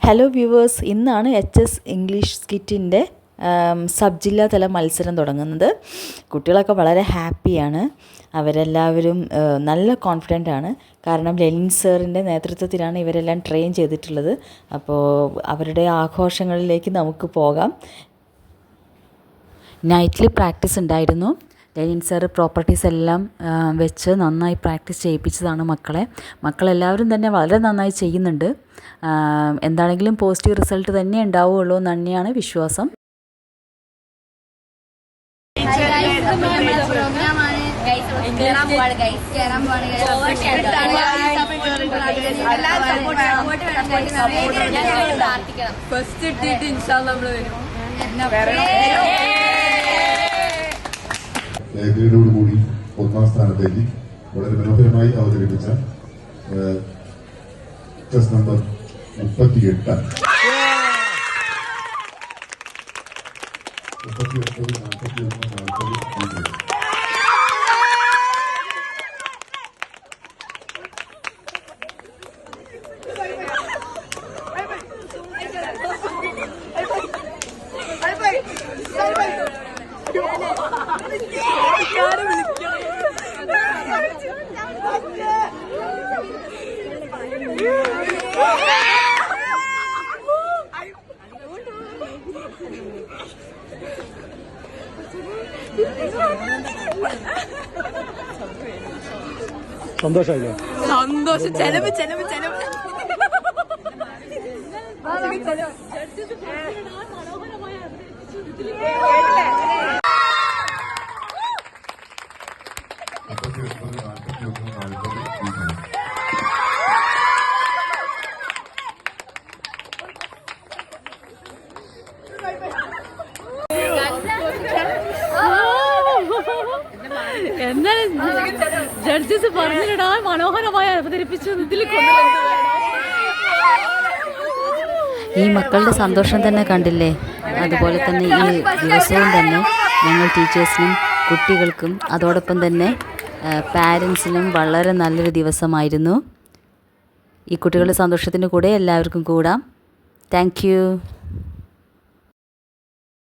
Hello viewers, ഇന്നാണ് HS English സ്കിറ്റിൻ്റെ sub ജില്ലാതല മത്സരം തുടങ്ങുന്നത്. കുട്ടികളൊക്കെ വളരെ ഹാപ്പിയാണ്. അവരെല്ലാവരും നല്ല കോൺഫിഡൻ്റ് ആണ്. കാരണം ലെനിൻ സാറിൻ്റെ നേതൃത്വത്തിലാണ് ഇവരെല്ലാം ട്രെയിൻ ചെയ്തിട്ടുള്ളത്. അപ്പോൾ അവരുടെ ആഘോഷങ്ങളിലേക്ക് നമുക്ക് പോകാം. നൈറ്റിൽ പ്രാക്ടീസ് ഉണ്ടായിരുന്നു. ലെനിൻ സാറ് പ്രോപ്പർട്ടീസ് എല്ലാം വെച്ച് നന്നായി പ്രാക്ടീസ് ചെയ്യിപ്പിച്ചതാണ് മക്കളെല്ലാവരും തന്നെ വളരെ നന്നായി ചെയ്യുന്നുണ്ട്. എന്താണെങ്കിലും പോസിറ്റീവ് റിസൾട്ട് തന്നെ ഉണ്ടാവുകയുള്ളൂ എന്ന് തന്നെയാണ് വിശ്വാസം. ലൈബ്രറിയോടുകൂടി ഒന്നാം സ്ഥാനത്തേക്ക് വളരെ മനോഹരമായി അവതരിപ്പിച്ച ടെസ്റ്റ് നമ്പർ 38 സന്തോഷമായില്ലേ? സന്തോഷം. ചെലവ് എന്നാലും ജഡ്ജസ് പറഞ്ഞിടാ മനോഹരമായി അവതരിപ്പിച്ചു. ഈ മക്കളുടെ സന്തോഷം തന്നെ കണ്ടില്ലേ? അതുപോലെ തന്നെ ഈ ദിവസവും തന്നെ ഞങ്ങൾ ടീച്ചേഴ്സിനും കുട്ടികൾക്കും അതോടൊപ്പം തന്നെ പാരൻസിനും വളരെ നല്ലൊരു ദിവസമായിരുന്നു. ഈ കുട്ടികളുടെ സന്തോഷത്തിന് കൂടെ എല്ലാവർക്കും കൂടാം. Thank you.